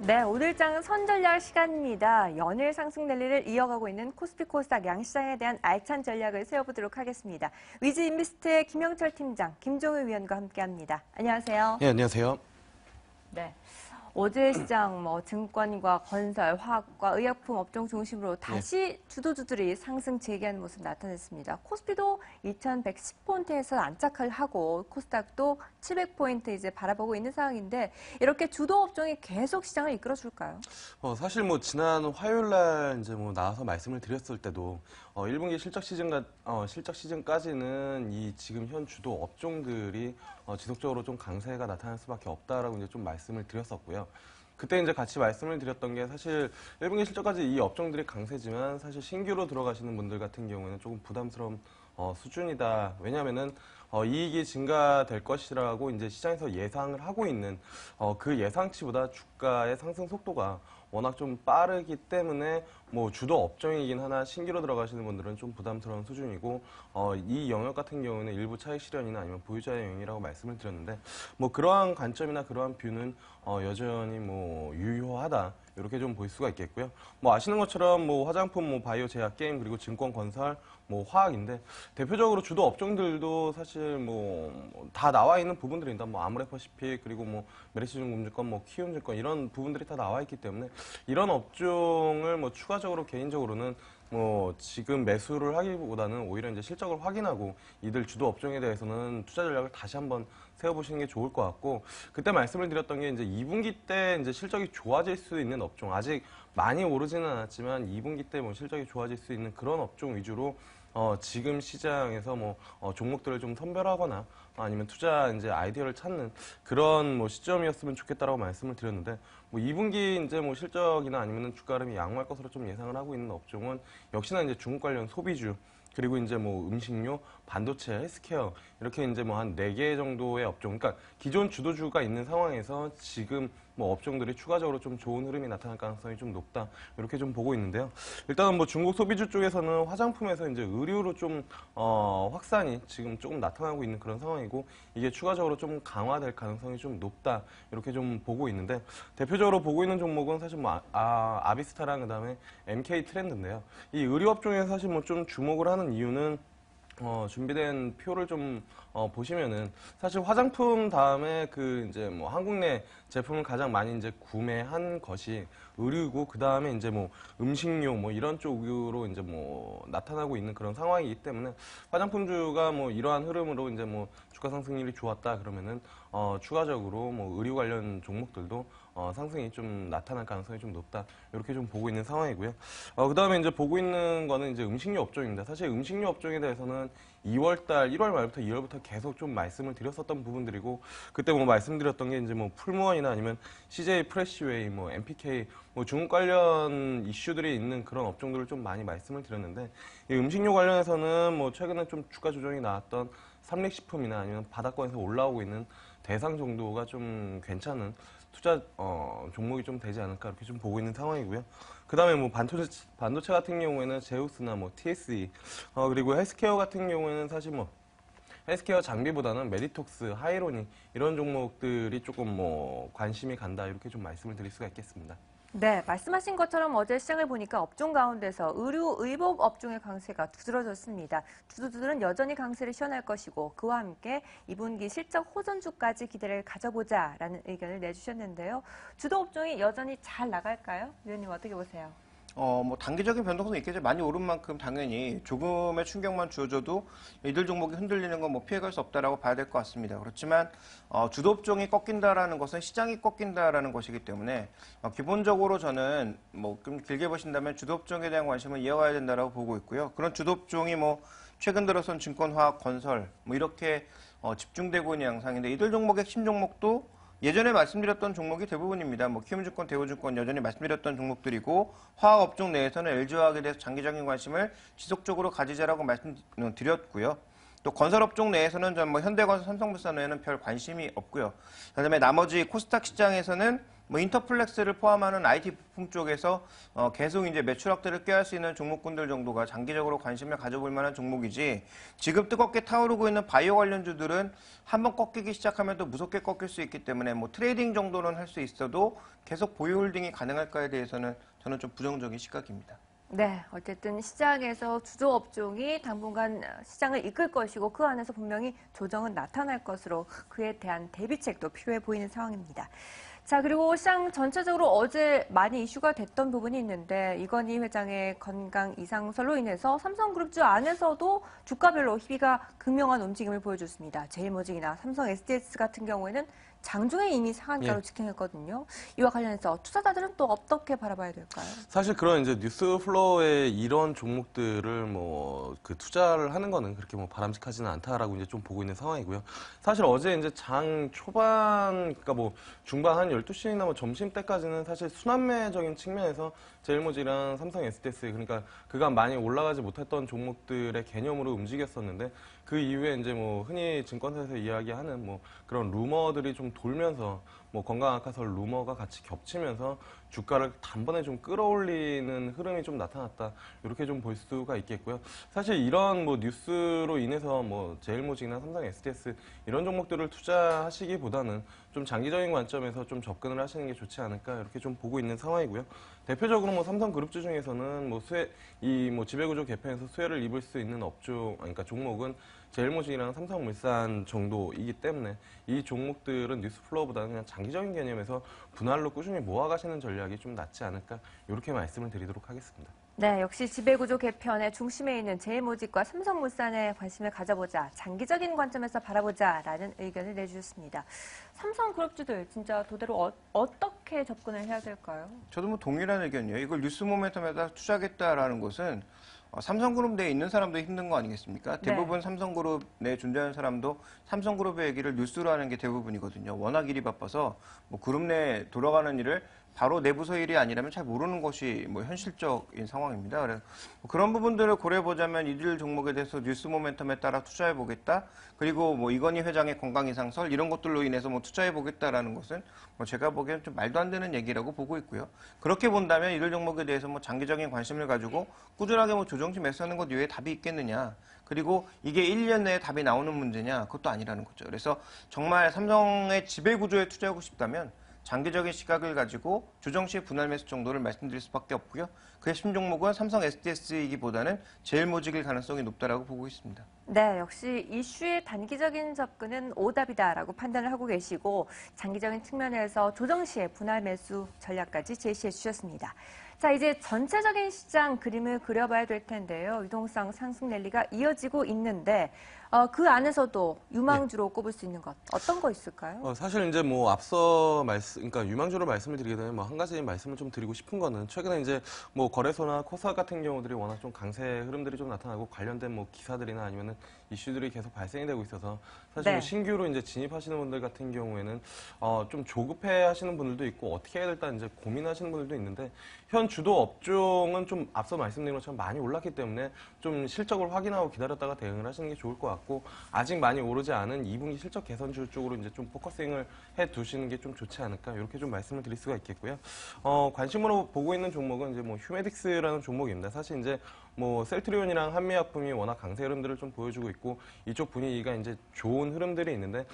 네, 오늘 장은 선전략 시간입니다. 연일 상승 랠리를 이어가고 있는 코스피 코스닥 양시장에 대한 알찬 전략을 세워보도록 하겠습니다. 위즈인베스트의 김영철 팀장, 김종우 위원과 함께합니다. 안녕하세요. 네, 안녕하세요. 네. 어제 시장 증권과 건설, 화학과 의약품 업종 중심으로 다시 주도주들이 상승 재개하는 모습 나타냈습니다. 코스피도 2110포인트에서 안착을 하고 코스닥도 700포인트 이제 바라보고 있는 상황인데 이렇게 주도 업종이 계속 시장을 이끌어줄까요? 사실 지난 화요일 날 이제 나와서 말씀을 드렸을 때도 1분기 실적 시즌까지는 이 지금 현 주도 업종들이 지속적으로 좀 강세가 나타날 수밖에 없다라고 이제 좀 말씀을 드렸었고요. 그때 이제 같이 말씀을 드렸던 게 사실 1분기 실적까지 이 업종들이 강세지만 사실 신규로 들어가시는 분들 같은 경우에는 조금 부담스러운 수준이다. 왜냐하면은 이익이 증가될 것이라고 이제 시장에서 예상을 하고 있는 그 예상치보다 주가의 상승 속도가 워낙 좀 빠르기 때문에 주도 업종이긴 하나 신규로 들어가시는 분들은 좀 부담스러운 수준이고 이 영역 같은 경우는 일부 차익 실현이나 아니면 보유자의 영역이라고 말씀을 드렸는데 그러한 관점이나 그러한 뷰는 여전히 유효하다. 이렇게 좀 볼 수가 있겠고요. 아시는 것처럼 화장품, 바이오, 제약, 게임, 그리고 증권, 건설, 화학인데 대표적으로 주도 업종들도 사실 다 나와 있는 부분들입니다. 아모레퍼시픽 그리고 메리츠증권증권, 키움증권 이런 부분들이 다 나와 있기 때문에 이런 업종을 추가적으로 개인적으로는 지금 매수를 하기보다는 오히려 이제 실적을 확인하고 이들 주도 업종에 대해서는 투자 전략을 다시 한번 세워보시는 게 좋을 것 같고 그때 말씀을 드렸던 게 이제 2분기 때 이제 실적이 좋아질 수 있는 업종 아직 많이 오르지는 않았지만 2분기 때 실적이 좋아질 수 있는 그런 업종 위주로 지금 시장에서 종목들을 좀 선별하거나 아니면 투자 이제 아이디어를 찾는 그런 시점이었으면 좋겠다라고 말씀을 드렸는데 2분기 이제 실적이나 아니면 주가 흐름이 양호할 것으로 좀 예상을 하고 있는 업종은 역시나 이제 중국 관련 소비주 그리고 이제 음식료, 반도체, 헬스케어 이렇게 이제 한 4개 정도의 업종 그러니까 기존 주도주가 있는 상황에서 지금 업종들이 추가적으로 좀 좋은 흐름이 나타날 가능성이 좀 높다 이렇게 좀 보고 있는데요. 일단은 중국 소비주 쪽에서는 화장품에서 이제 의류로 좀 확산이 지금 조금 나타나고 있는 그런 상황이고 이게 추가적으로 좀 강화될 가능성이 좀 높다 이렇게 좀 보고 있는데 대표적으로 보고 있는 종목은 사실 아비스타랑 그다음에 MK 트렌드인데요. 이 의류 업종에서 사실 좀 주목을 하는 이유는 준비된 표를 좀 보시면은 사실 화장품 다음에 그 이제 한국 내 제품을 가장 많이 이제 구매한 것이 의류고 그 다음에 이제 음식료 이런 쪽으로 이제 나타나고 있는 그런 상황이기 때문에 화장품주가 이러한 흐름으로 이제 주가 상승률이 좋았다 그러면은 추가적으로 의류 관련 종목들도 상승이 좀 나타날 가능성이 좀 높다 이렇게 좀 보고 있는 상황이고요. 그 다음에 이제 보고 있는 거는 이제 음식료 업종입니다. 사실 음식료 업종에 대해서는 2월달, 1월 말부터 2월부터 계속 좀 말씀을 드렸었던 부분들이고 그때 말씀드렸던 게 이제 풀무원이나 아니면 CJ 프레시웨이, MPK, 중국 관련 이슈들이 있는 그런 업종들을 좀 많이 말씀을 드렸는데 이 음식료 관련해서는 최근에 좀 주가 조정이 나왔던 삼립식품이나 아니면 바닥권에서 올라오고 있는 대상 정도가 좀 괜찮은 투자 종목이 좀 되지 않을까 이렇게 좀 보고 있는 상황이고요. 그 다음에 반도체 같은 경우에는 제우스나 TSE 그리고 헬스케어 같은 경우에는 사실 헬스케어 장비보다는 메디톡스, 하이로닉 이런 종목들이 조금 관심이 간다 이렇게 좀 말씀을 드릴 수가 있겠습니다. 네, 말씀하신 것처럼 어제 시장을 보니까 업종 가운데서 의류, 의복 업종의 강세가 두드러졌습니다. 주도주들은 여전히 강세를 시현할 것이고 그와 함께 2분기 실적 호전주까지 기대를 가져보자라는 의견을 내주셨는데요. 주도 업종이 여전히 잘 나갈까요? 위원님 어떻게 보세요? 단기적인 변동성은 있겠죠. 많이 오른 만큼 당연히 조금의 충격만 주어져도 이들 종목이 흔들리는 건 피해갈 수 없다라고 봐야 될 것 같습니다. 그렇지만, 주도 업종이 꺾인다라는 것은 시장이 꺾인다라는 것이기 때문에, 기본적으로 저는 좀 길게 보신다면 주도 업종에 대한 관심을 이어가야 된다라고 보고 있고요. 그런 주도 업종이 최근 들어선 증권, 화학, 건설, 이렇게, 집중되고 있는 양상인데 이들 종목의 핵심 종목도 예전에 말씀드렸던 종목이 대부분입니다. 키움증권, 대우증권 여전히 말씀드렸던 종목들이고 화학업종 내에서는 LG화학에 대해서 장기적인 관심을 지속적으로 가지자라고 말씀드렸고요. 또 건설업종 내에서는 현대건설, 삼성물산 외에는 별 관심이 없고요. 그다음에 나머지 코스닥 시장에서는 뭐 인터플렉스를 포함하는 IT 부품 쪽에서 계속 이제 매출 확대를 꾀할 수 있는 종목군들 정도가 장기적으로 관심을 가져볼 만한 종목이지 지금 뜨겁게 타오르고 있는 바이오 관련주들은 한번 꺾이기 시작하면 또 무섭게 꺾일 수 있기 때문에 뭐 트레이딩 정도는 할 수 있어도 계속 보유 홀딩이 가능할까에 대해서는 저는 좀 부정적인 시각입니다. 네, 어쨌든 시장에서 주도 업종이 당분간 시장을 이끌 것이고 그 안에서 분명히 조정은 나타날 것으로 그에 대한 대비책도 필요해 보이는 상황입니다. 자, 그리고 시장 전체적으로 어제 많이 이슈가 됐던 부분이 있는데 이건희 회장의 건강 이상설로 인해서 삼성그룹주 안에서도 주가별로 희비가 극명한 움직임을 보여줬습니다. 제일모직이나 삼성 SDS 같은 경우에는 장중에 이미 상한가로 직행했거든요. 이와 관련해서 투자자들은 또 어떻게 바라봐야 될까요? 사실 그런 이제 뉴스 플로어에 이런 종목들을 뭐 그 투자를 하는 거는 그렇게 뭐 바람직하지는 않다라고 이제 좀 보고 있는 상황이고요. 사실 어제 이제 장 초반, 그러니까 뭐 중반 한 12시나 뭐 점심 때까지는 사실 순환매적인 측면에서 제일모직이랑 삼성 SDS, 그러니까 그간 많이 올라가지 못했던 종목들의 개념으로 움직였었는데 그 이후에 이제 뭐 흔히 증권사에서 이야기하는 뭐 그런 루머들이 좀 돌면서 뭐 건강악화설 루머가 같이 겹치면서 주가를 단번에 좀 끌어올리는 흐름이 좀 나타났다. 이렇게 좀 볼 수가 있겠고요. 사실 이런 뭐 뉴스로 인해서 뭐 제일모직이나 삼성 SDS 이런 종목들을 투자하시기보다는 좀 장기적인 관점에서 좀 접근을 하시는 게 좋지 않을까 이렇게 좀 보고 있는 상황이고요. 대표적으로 뭐 삼성그룹주 중에서는 뭐 이 뭐 지배구조 개편에서 수혜를 입을 수 있는 업종, 그러니까 종목은 제일모직이랑 삼성물산 정도이기 때문에 이 종목들은 뉴스 플로어보다는 그냥 장기적인 개념에서 분할로 꾸준히 모아가시는 전략이 좀 낫지 않을까 이렇게 말씀을 드리도록 하겠습니다. 네, 역시 지배구조 개편의 중심에 있는 제일모직과 삼성물산에 관심을 가져보자, 장기적인 관점에서 바라보자라는 의견을 내주셨습니다. 삼성그룹주들 진짜 도대로 어떻게 접근을 해야 될까요? 저도 뭐 동일한 의견이에요. 이걸 뉴스 모멘텀에다 투자하겠다라는 것은 삼성그룹 내에 있는 사람도 힘든 거 아니겠습니까? 대부분 삼성그룹 내에 존재하는 사람도 삼성그룹의 얘기를 뉴스로 하는 게 대부분이거든요. 워낙 일이 바빠서 뭐 그룹 내에 돌아가는 일을 바로 내부서 일이 아니라면 잘 모르는 것이 뭐 현실적인 상황입니다. 그래서 뭐 그런 부분들을 고려해 보자면 이들 종목에 대해서 뉴스 모멘텀에 따라 투자해 보겠다. 그리고 뭐 이건희 회장의 건강 이상설 이런 것들로 인해서 뭐 투자해 보겠다라는 것은 뭐 제가 보기엔 좀 말도 안 되는 얘기라고 보고 있고요. 그렇게 본다면 이들 종목에 대해서 뭐 장기적인 관심을 가지고 꾸준하게 뭐 조정치 매수하는 것 이외에 답이 있겠느냐. 그리고 이게 1년 내에 답이 나오는 문제냐. 그것도 아니라는 거죠. 그래서 정말 삼성의 지배구조에 투자하고 싶다면 장기적인 시각을 가지고 조정시 분할 매수 정도를 말씀드릴 수밖에 없고요. 그 핵심 종목은 삼성 SDS이기보다는 제일모직일 가능성이 높다라고 보고 있습니다. 네, 역시 이슈의 단기적인 접근은 오답이다라고 판단을 하고 계시고 장기적인 측면에서 조정 시에 분할 매수 전략까지 제시해 주셨습니다. 자, 이제 전체적인 시장 그림을 그려봐야 될 텐데요. 유동성 상승 랠리가 이어지고 있는데 그 안에서도 유망주로 꼽을 수 있는 것 어떤 거 있을까요? 사실 이제 뭐 앞서 그러니까 유망주로 말씀을 드리게 되면 뭐 한 가지 말씀을 좀 드리고 싶은 거는 최근에 이제 뭐 거래소나 코스닥 같은 경우들이 워낙 좀 강세 흐름들이 좀 나타나고 관련된 뭐 기사들이나 아니면은 이슈들이 계속 발생이 되고 있어서 사실 뭐 신규로 이제 진입하시는 분들 같은 경우에는 좀 조급해 하시는 분들도 있고 어떻게 해야 될까 이제 고민하시는 분들도 있는데 현 주도 업종은 좀 앞서 말씀드린 것처럼 많이 올랐기 때문에 좀 실적을 확인하고 기다렸다가 대응을 하시는 게 좋을 것 같고 아직 많이 오르지 않은 2분기 실적 개선주 쪽으로 이제 좀 포커싱을 해 두시는 게 좀 좋지 않을까 이렇게 좀 말씀을 드릴 수가 있겠고요. 관심으로 보고 있는 종목은 이제 뭐 휴메딕스라는 종목입니다. 사실 이제 뭐 셀트리온이랑 한미약품이 워낙 강세 흐름들을 좀 보여주고 있고 이쪽 분위기가 이제 좋은 흐름들이 있는데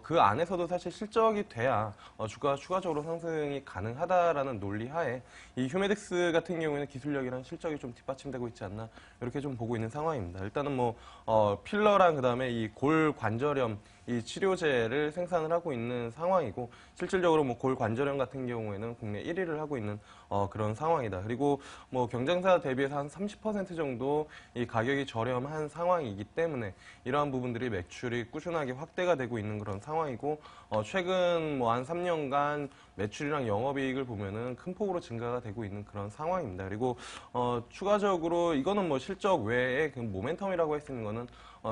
그 안에서도 사실 실적이 돼야 주가 추가적으로 상승이 가능하다라는 논리 하에 이 휴메딕스 같은 경우에는 기술력이랑 실적이 좀 뒷받침되고 있지 않나 이렇게 좀 보고 있는 상황입니다. 일단은 뭐 필러랑 그다음에 이 골 관절염 이 치료제를 생산을 하고 있는 상황이고 실질적으로 뭐 골 관절염 같은 경우에는 국내 1위를 하고 있는 그런 상황이다. 그리고 뭐 경쟁사 대비해서 한 30% 정도 이 가격이 저렴한 상황이기 때문에 이러한 부분들이 매출이 꾸준하게 확대가 되고 있는 그런 상황이고 최근 뭐 한 3년간 매출이랑 영업이익을 보면은 큰 폭으로 증가가 되고 있는 그런 상황입니다. 그리고 추가적으로 이거는 뭐 실적 외에 그 모멘텀이라고 할 수 있는 거는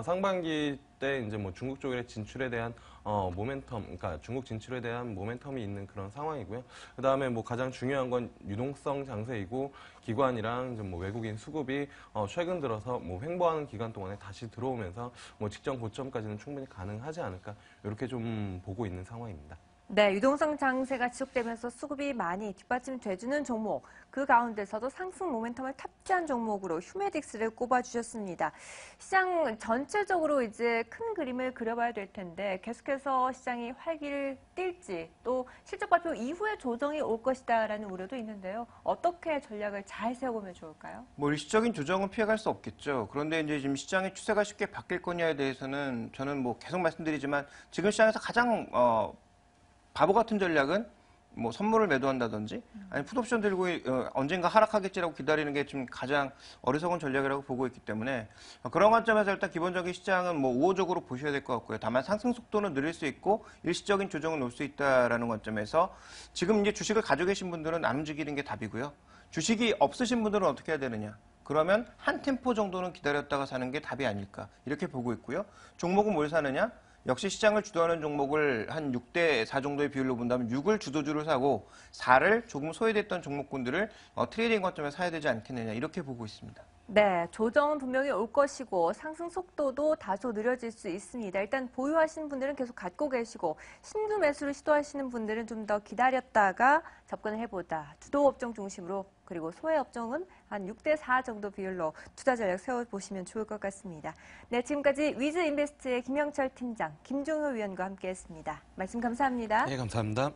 상반기 때 이제 뭐 중국 쪽의 진출에 대한 모멘텀, 그러니까 중국 진출에 대한 모멘텀이 있는 그런 상황이고요. 그 다음에 뭐 가장 중요한 건 유동성 장세이고 기관이랑 이제 뭐 외국인 수급이 최근 들어서 뭐 횡보하는 기간 동안에 다시 들어오면서 뭐 직전 고점까지는 충분히 가능하지 않을까 이렇게 좀 보고 있는 상황입니다. 네, 유동성 장세가 지속되면서 수급이 많이 뒷받침돼주는 종목, 그 가운데서도 상승 모멘텀을 탑재한 종목으로 휴메딕스를 꼽아주셨습니다. 시장 전체적으로 이제 큰 그림을 그려봐야 될 텐데 계속해서 시장이 활기를 띨지 또 실적 발표 이후에 조정이 올 것이다라는 우려도 있는데요. 어떻게 전략을 잘 세워보면 좋을까요? 뭐 일시적인 조정은 피해갈 수 없겠죠. 그런데 이제 지금 시장의 추세가 쉽게 바뀔 거냐에 대해서는 저는 뭐 계속 말씀드리지만 지금 시장에서 가장 바보 같은 전략은 뭐 선물을 매도한다든지 아니 풋옵션 들고 언젠가 하락하겠지라고 기다리는 게 지금 가장 어리석은 전략이라고 보고 있기 때문에 그런 관점에서 일단 기본적인 시장은 뭐 우호적으로 보셔야 될 것 같고요. 다만 상승 속도는 느릴 수 있고 일시적인 조정은 올 수 있다라는 관점에서 지금 이제 주식을 가지고 계신 분들은 안 움직이는 게 답이고요. 주식이 없으신 분들은 어떻게 해야 되느냐? 그러면 한 템포 정도는 기다렸다가 사는 게 답이 아닐까 이렇게 보고 있고요. 종목은 뭘 사느냐? 역시 시장을 주도하는 종목을 한 6대 4 정도의 비율로 본다면 6을 주도주로 사고 4를 조금 소외됐던 종목군들을 트레이딩 관점에서 사야 되지 않겠느냐 이렇게 보고 있습니다. 네, 조정은 분명히 올 것이고 상승 속도도 다소 느려질 수 있습니다. 일단 보유하시는 분들은 계속 갖고 계시고 신규 매수를 시도하시는 분들은 좀 더 기다렸다가 접근을 해보다 주도 업종 중심으로 그리고 소외 업종은 한 6대 4 정도 비율로 투자 전략 세워보시면 좋을 것 같습니다. 네, 지금까지 위즈 인베스트의 김영철 팀장, 김종효 위원과 함께했습니다. 말씀 감사합니다. 네, 감사합니다.